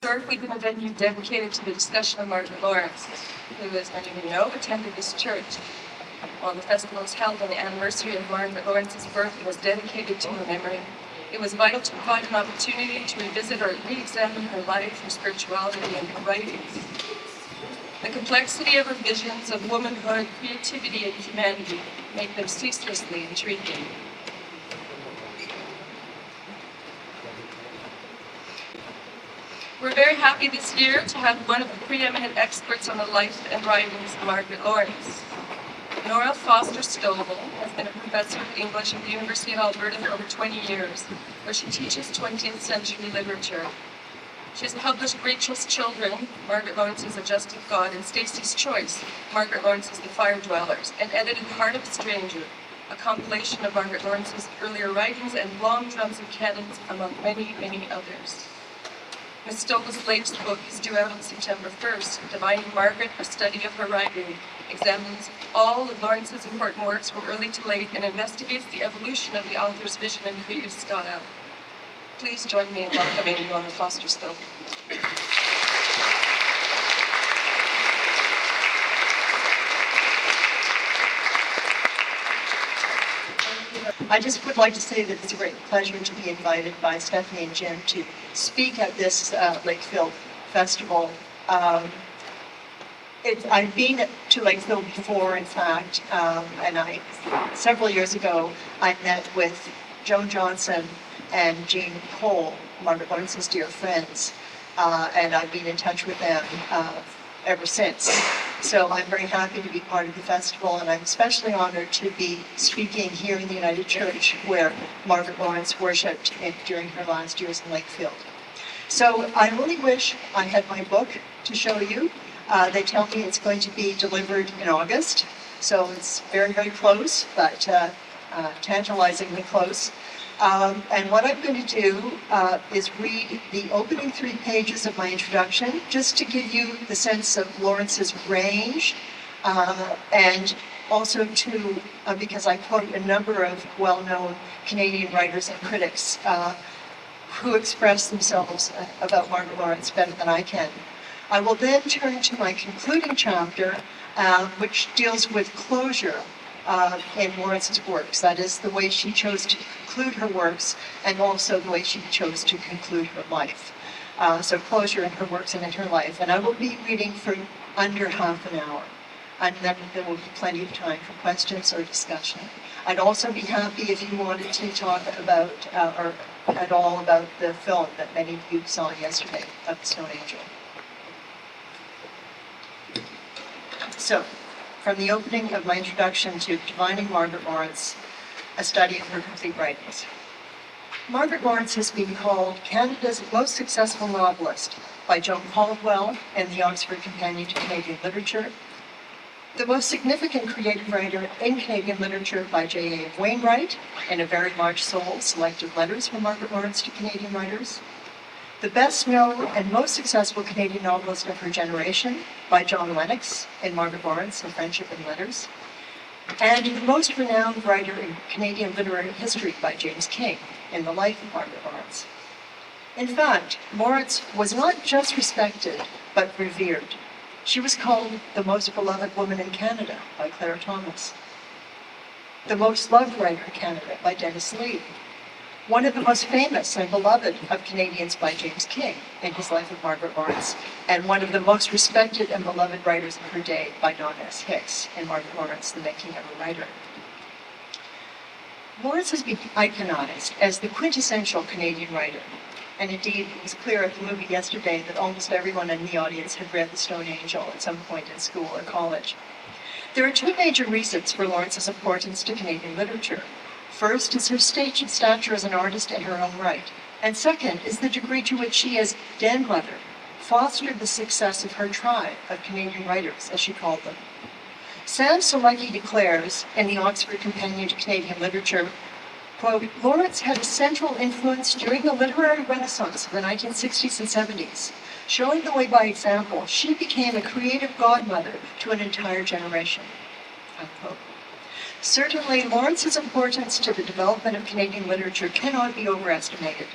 Short week in a venue dedicated to the discussion of Margaret Lawrence, who, as many of you know, attended this church. While the festival is held on the anniversary of Margaret Lawrence's birth and was dedicated to her memory, it was vital to provide an opportunity to revisit or re-examine her life, her spirituality, and her writings. The complexity of her visions of womanhood, creativity, and humanity make them ceaselessly intriguing. We're very happy this year to have one of the preeminent experts on the life and writings of Margaret Lawrence. Nora Foster Stovall has been a professor of English at the University of Alberta for over 20 years, where she teaches 20th century literature. She has published Rachel's Children, Margaret Lawrence's A Just of God, and Stacey's Choice, Margaret Lawrence's The Fire Dwellers, and edited Heart of a Stranger, a compilation of Margaret Lawrence's earlier writings and long drums and canons, among many, many others. Ms. Stovall's latest book is due out on September 1st. Divining Margaret, a study of her writing, examines all of Lawrence's important works from early to late and investigates the evolution of the author's vision and creative style. Please join me in welcoming Nora Foster Stovall. I just would like to say that it's a great pleasure to be invited by Stephanie and Jim to speak at this Lakefield festival. I've been to Lakefield before, in fact, and several years ago, I met with Joan Johnson and Jean Cole, Margaret Lawrence's dear friends, and I've been in touch with them ever since. So I'm very happy to be part of the festival, and I'm especially honored to be speaking here in the United Church, where Margaret Lawrence worshipped during her last years in Lakefield. So I really wish I had my book to show you. They tell me it's going to be delivered in August, so it's very, very close, but tantalizingly close. And what I'm going to do is read the opening 3 pages of my introduction, just to give you the sense of Lawrence's range, and also because I quote a number of well-known Canadian writers and critics who express themselves about Margaret Lawrence better than I can. I will then turn to my concluding chapter, which deals with closure in Lawrence's works. That is, the way she chose to conclude her works, and also the way she chose to conclude her life. So closure in her works and in her life. And I will be reading for under half an hour. And then there will be plenty of time for questions or discussion. I'd also be happy if you wanted to talk about, or at all about the film that many of you saw yesterday, of The Stone Angel. So, from the opening of my introduction to Divining Margaret Lawrence, a study of her complete writings. Margaret Lawrence has been called Canada's most successful novelist by Joan Caldwell in the Oxford Companion to Canadian Literature, the most significant creative writer in Canadian literature by J.A. Wainwright in A Very Large Soul, Selected Letters from Margaret Lawrence to Canadian Writers, the best-known and most successful Canadian novelist of her generation by John Lennox in Margaret Lawrence and Friendship and Letters, and the most renowned writer in Canadian literary history by James King in The Life of Margaret Lawrence. In fact, Lawrence was not just respected, but revered. She was called the most beloved woman in Canada by Claire Thomas, the most loved writer in Canada by Dennis Lee, one of the most famous and beloved of Canadians by James King in his Life of Margaret Lawrence, and one of the most respected and beloved writers of her day by Don S. Hicks in Margaret Lawrence, The Making of a Writer. Lawrence has been iconized as the quintessential Canadian writer, and indeed it was clear at the movie yesterday that almost everyone in the audience had read The Stone Angel at some point in school or college. There are 2 major reasons for Lawrence's importance to Canadian literature. First is her stature as an artist in her own right, and second is the degree to which she, as den mother, fostered the success of her tribe of Canadian writers, as she called them. Sam Solecki declares in the Oxford Companion to Canadian Literature, quote, Lawrence had a central influence during the literary renaissance of the 1960s and 70s. Showing the way by example, she became a creative godmother to an entire generation, unquote. Certainly, Lawrence's importance to the development of Canadian literature cannot be overestimated.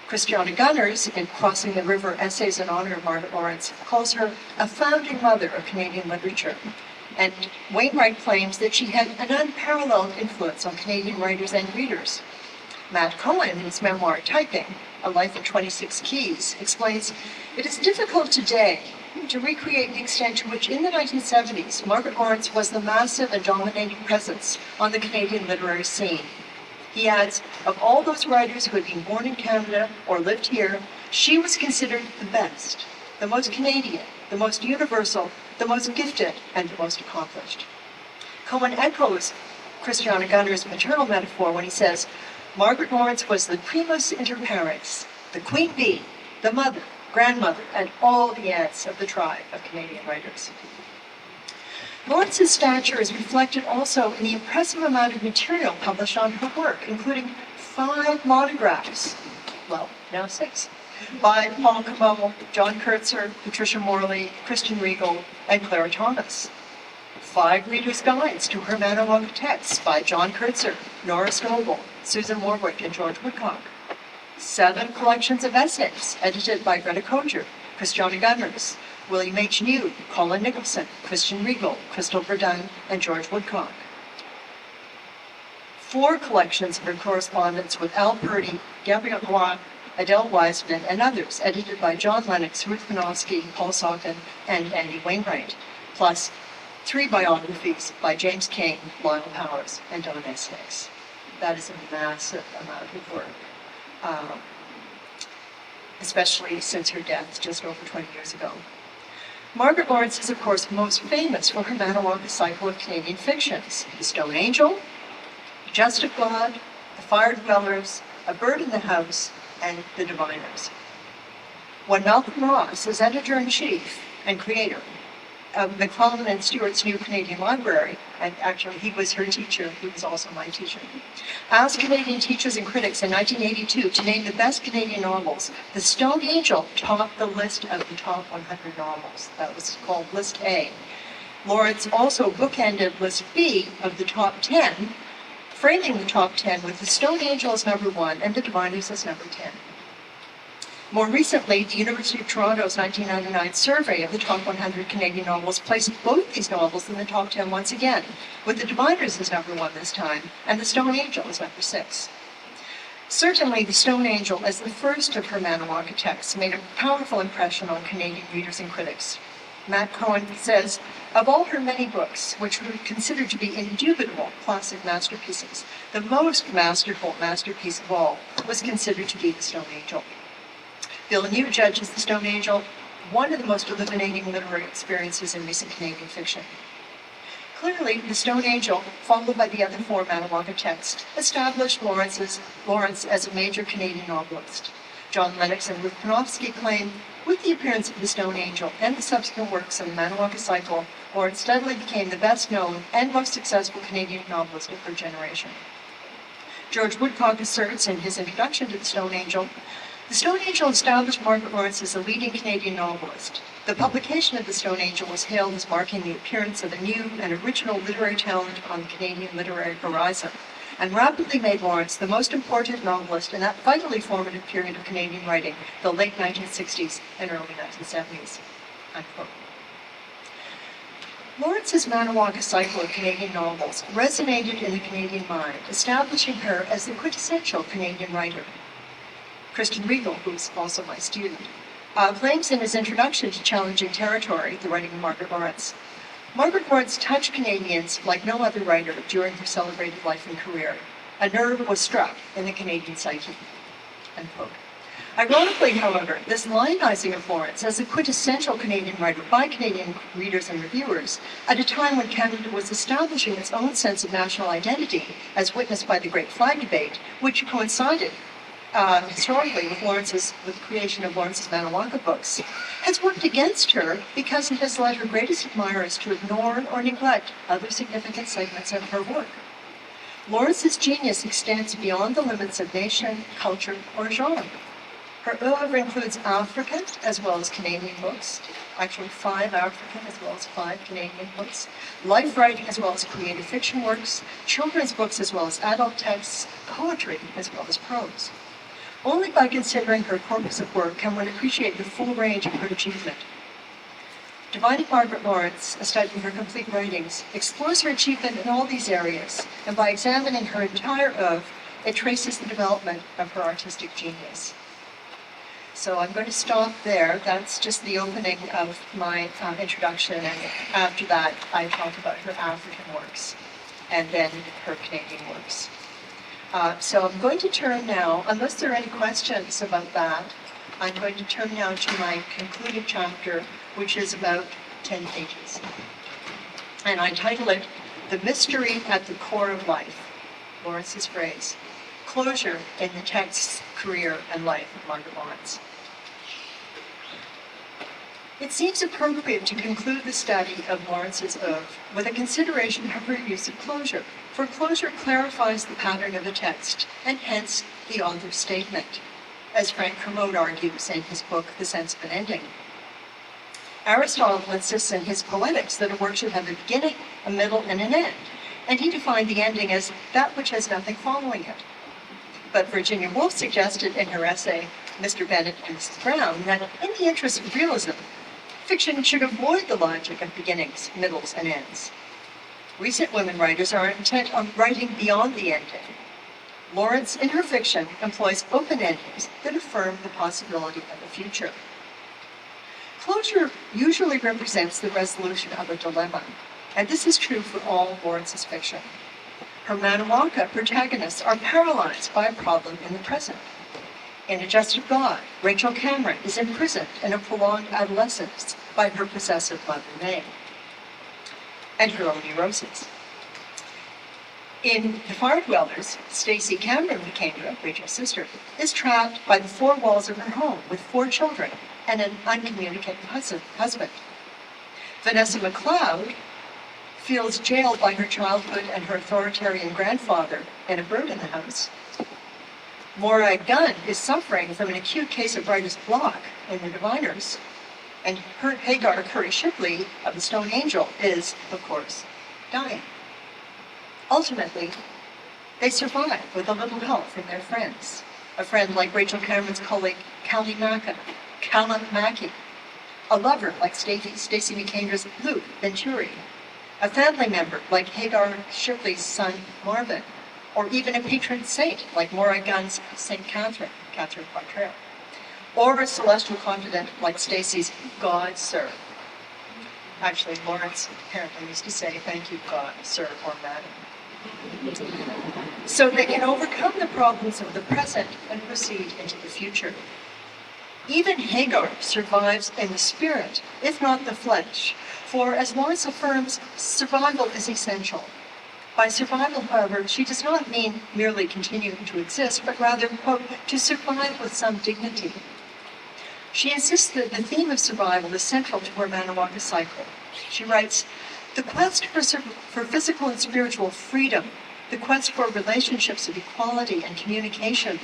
Christiana Gunners, in Crossing the River Essays in Honor of Margaret Lawrence, calls her a founding mother of Canadian literature. And Wainwright claims that she had an unparalleled influence on Canadian writers and readers. Matt Cohen, in his memoir, Typing, A Life in 26 Keys, explains, "It is difficult today to recreate the extent to which in the 1970s, Margaret Lawrence was the massive and dominating presence on the Canadian literary scene." He adds, "Of all those writers who had been born in Canada or lived here, she was considered the best, the most Canadian, the most universal, the most gifted, and the most accomplished." Cohen echoes Christiana Gunners' maternal metaphor when he says, "Margaret Lawrence was the primus inter pares, the queen bee, the mother, grandmother, and all the aunts of the tribe of Canadian writers." Lawrence's stature is reflected also in the impressive amount of material published on her work, including 5 monographs, well, now 6, by Paul Campbell, John Kurtzer, Patricia Morley, Kristen Riegel, and Clara Thomas. 5 readers' guides to her Manawanka texts by John Kurtzer, Nora Stovall, Susan Warwick, and George Woodcock. 7 collections of essays edited by Greta Kocher, Christiana Gunners, William H. New, Colin Nicholson, Christian Riegel, Crystal Verdun, and George Woodcock. 4 collections of her correspondence with Al Purdy, Gabrielle Roy, Adele Wiseman, and others, edited by John Lennox, Ruth Panofsky, Paul Saucon, and Andy Wainwright, plus 3 biographies by James King, Lionel Powers, and Don S. Hicks. That is a massive amount of work, especially since her death just over 20 years ago. Margaret Lawrence is, of course, most famous for her Manawanka cycle of Canadian fictions: The Stone Angel, Just of God, The Fire Dwellers, A Bird in the House, and The Diviners. When Malcolm Ross, as editor-in-chief and creator of McClellan and Stewart's New Canadian Library, and actually he was her teacher, he was also my teacher, asked Canadian teachers and critics in 1982 to name the best Canadian novels, The Stone Angel topped the list of the top 100 novels. That was called List A. Lawrence also bookended List B of the top 10, framing the top 10 with The Stone Angel as number 1 and The Diviners as number 10. More recently, the University of Toronto's 1999 survey of the top 100 Canadian novels placed both these novels in the top 10 once again, with The Diviners as number 1 this time, and The Stone Angel as number 6. Certainly, The Stone Angel, as the first of her Manawanka texts, made a powerful impression on Canadian readers and critics. Matt Cohen says, "Of all her many books, which were considered to be indubitable classic masterpieces, the most masterful masterpiece of all was considered to be The Stone Angel." Bill New judges The Stone Angel one of the most illuminating literary experiences in recent Canadian fiction. Clearly, The Stone Angel, followed by the other 4 Manawanka texts, established Lawrence as a major Canadian novelist. John Lennox and Ruth Panofsky claim, with the appearance of The Stone Angel and the subsequent works of the Manawanka cycle, Lawrence steadily became the best-known and most successful Canadian novelist of her generation. George Woodcock asserts in his introduction to The Stone Angel, "The Stone Angel established Margaret Lawrence as a leading Canadian novelist. The publication of The Stone Angel was hailed as marking the appearance of a new and original literary talent on the Canadian literary horizon, and rapidly made Lawrence the most important novelist in that vitally formative period of Canadian writing, the late 1960s and early 1970s." Unquote. Lawrence's Manawanka cycle of Canadian novels resonated in the Canadian mind, establishing her as the quintessential Canadian writer. Kristen Riegel, who's also my student, claims in his introduction to Challenging Territory, the writing of Margaret Lawrence, "Margaret Lawrence touched Canadians like no other writer during her celebrated life and career. A nerve was struck in the Canadian psyche." Unquote. Ironically, however, this lionizing of Lawrence as a quintessential Canadian writer by Canadian readers and reviewers, at a time when Canada was establishing its own sense of national identity, as witnessed by the Great Flag Debate, which coincided historically with the creation of Lawrence's Manawanka books, has worked against her because it has led her greatest admirers to ignore or neglect other significant segments of her work. Lawrence's genius extends beyond the limits of nation, culture, or genre. Her oeuvre includes African as well as Canadian books, actually 5 African as well as 5 Canadian books, life writing as well as creative fiction works, children's books as well as adult texts, poetry as well as prose. Only by considering her corpus of work can one appreciate the full range of her achievement. Dividing Margaret Lawrence, a study of her complete writings, explores her achievement in all these areas, and by examining her entire oeuvre, it traces the development of her artistic genius. So I'm going to stop there. That's just the opening of my introduction, and after that I talk about her African works, and then her Canadian works. So I'm going to turn now, unless there are any questions about that, I'm going to turn now to my concluded chapter, which is about 10 pages. And I title it, The Mystery at the Core of Life, Lawrence's phrase, Closure in the Text's Career and Life of Margaret Lawrence. It seems appropriate to conclude the study of Lawrence's oeuvre with a consideration of her use of closure, for closure clarifies the pattern of the text, and hence the author's statement, as Frank Kermode argues in his book, The Sense of an Ending. Aristotle insists in his Poetics that a work should have a beginning, a middle, and an end, and he defined the ending as that which has nothing following it. But Virginia Woolf suggested in her essay, Mr. Bennett and Mrs. Brown, that in the interest of realism, fiction should avoid the logic of beginnings, middles, and ends. Recent women writers are intent on writing beyond the ending. Lawrence, in her fiction, employs open endings that affirm the possibility of a future. Closure usually represents the resolution of a dilemma, and this is true for all Lawrence's fiction. Her Manawaka protagonists are paralyzed by a problem in the present. In A Just of God, Rachel Cameron is imprisoned in a prolonged adolescence by her possessive mother, May, and her own neuroses. In The Fire Dwellers, Stacey Cameron McKendra, Rachel's sister, is trapped by the four walls of her home with 4 children and an uncommunicative husband. Vanessa McLeod feels jailed by her childhood and her authoritarian grandfather in A Bird in the House. Maura Gunn is suffering from an acute case of writer's block in The Diviners, and her Hagar Curry Shipley of The Stone Angel is, of course, dying. Ultimately, they survive with a little help from their friends. A friend like Rachel Cameron's colleague, Callie Mackie. A lover like Stacey McKendra's Luke Venturi. A family member like Hagar Shipley's son, Marvin. Or even a patron saint like Maura Gunn's St. Catherine Poitrel. Or a celestial confidant like Stacey's God, Sir. Actually, Lawrence apparently used to say, thank you, God, Sir, or Madam. So they can overcome the problems of the present and proceed into the future. Even Hagar survives in the spirit, if not the flesh, for as Lawrence affirms, survival is essential. By survival, however, she does not mean merely continuing to exist, but rather, quote, to survive with some dignity. She insists that the theme of survival is central to her Manawaka cycle. She writes, the quest for physical and spiritual freedom, the quest for relationships of equality and communication,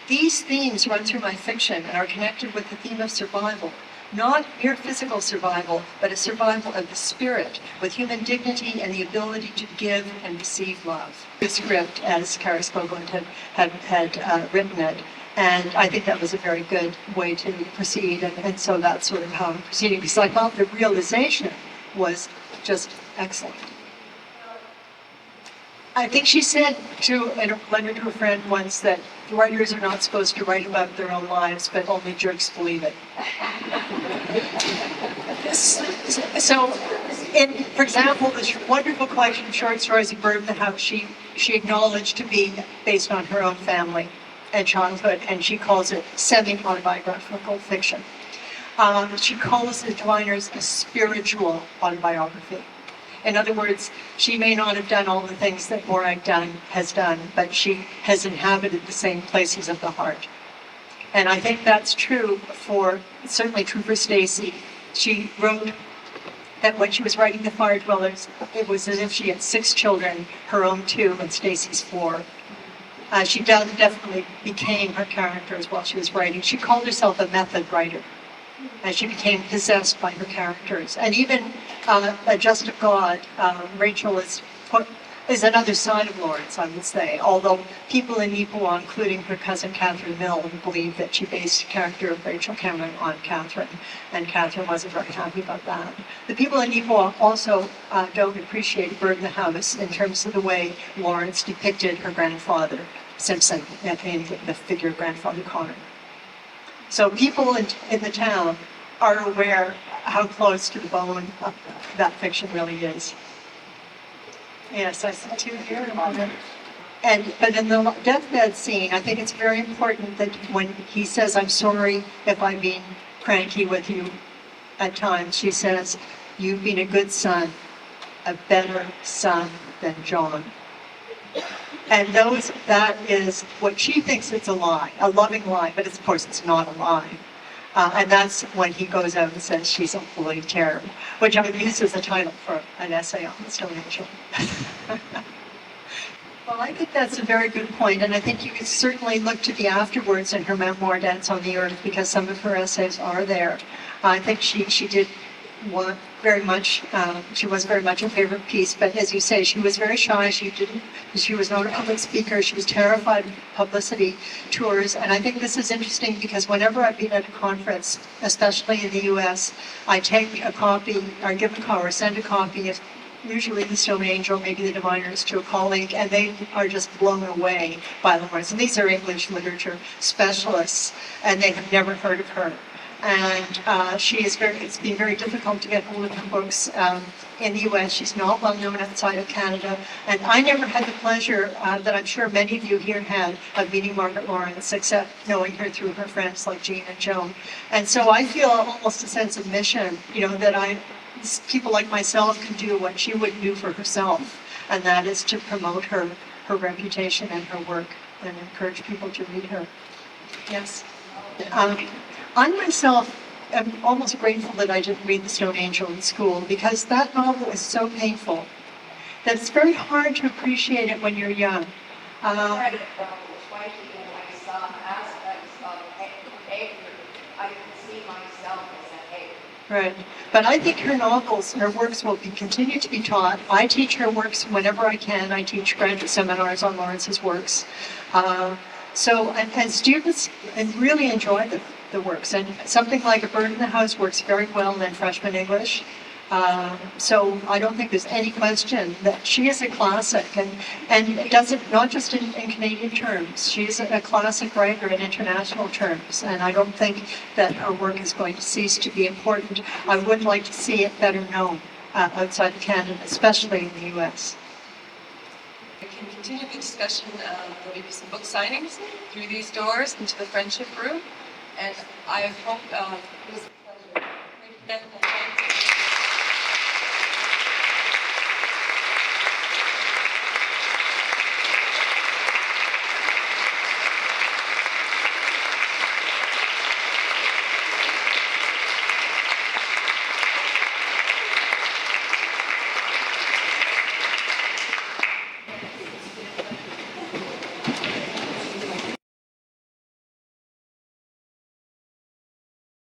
these themes run through my fiction and are connected with the theme of survival. Not mere physical survival, but a survival of the spirit, with human dignity and the ability to give and receive love. The script, as Kara Skoglund had written it, and I think that was a very good way to proceed, and so that's sort of how I'm proceeding, because I thought the realization was just excellent. I think she said in a letter to a friend once that writers are not supposed to write about their own lives, but only jerks believe it. So, for example, this wonderful collection of short stories, A Bird in the House, she acknowledged to be based on her own family and childhood, and she calls it semi-autobiographical fiction. She calls The Diviners a spiritual autobiography. In other words, she may not have done all the things that Maura Gunn has done, but she has inhabited the same places of the heart. And I think that's certainly true for Stacey. She wrote that when she was writing The Fire Dwellers, it was as if she had 6 children, her own 2 and Stacey's 4. She definitely became her characters while she was writing. She called herself a method writer, and she became possessed by her characters. And even A Just of God, Rachel is is another side of Lawrence, I would say. Although people in Neepawa, including her cousin Catherine Mill, believe that she based the character of Rachel Cameron on Catherine, and Catherine wasn't very happy about that. The people in Neepawa also don't appreciate Bird in the House in terms of the way Lawrence depicted her grandfather, Simpson, in the figure of Grandfather Connor. So people in the town are aware how close to the bone that fiction really is. Yes, I see two here in a moment. But in the deathbed scene, I think it's very important that when he says, "I'm sorry if I've been cranky with you at times," she says, "You've been a good son, a better son than John." And that is what she thinks it's a lie, a loving lie, but of course it's not a lie. And that's when he goes out and says she's a holy terror, which I would use as a title for an essay on the Stone Angel. Well, I think that's a very good point, and I think you can certainly look to the afterwards in her memoir, Dance on the Earth, because some of her essays are there. I think she did want very much, she was very much a favorite piece, but as you say, she was very shy. She was not a public speaker. She was terrified of publicity tours, and I think this is interesting because whenever I've been at a conference, especially in the US, I take a copy, or give a copy, or send a copy of usually the Stone Angel, maybe the Diviners, to a colleague, and they are just blown away by Lawrence. And these are English literature specialists, and they have never heard of her. And it's been very difficult to get hold of her books in the US. She's not well known outside of Canada. And I never had the pleasure that I'm sure many of you here had of meeting Margaret Lawrence, except knowing her through her friends like Jean and Joan. And so I feel almost a sense of mission, that people like myself can do what she wouldn't do for herself. And that is to promote her reputation and her work and encourage people to read her. Yes. I myself am almost grateful that I didn't read The Stone Angel in school, because that novel is so painful that it's very hard to appreciate it when you're young. I saw aspects of behavior. I can see myself as a hater. Right. But I think her works will continue to be taught. I teach her works whenever I can. I teach graduate seminars on Lawrence's works. And students really enjoy the works. And something like A Bird in the House works very well in freshman English. So I don't think there's any question that she is a classic, and does it not just in Canadian terms. She's a classic writer in international terms, and I don't think that her work is going to cease to be important. I would like to see it better known outside of Canada, especially in the US. We can continue the discussion. There'll be some book signings through these doors into the friendship room, and I hope it was a pleasure.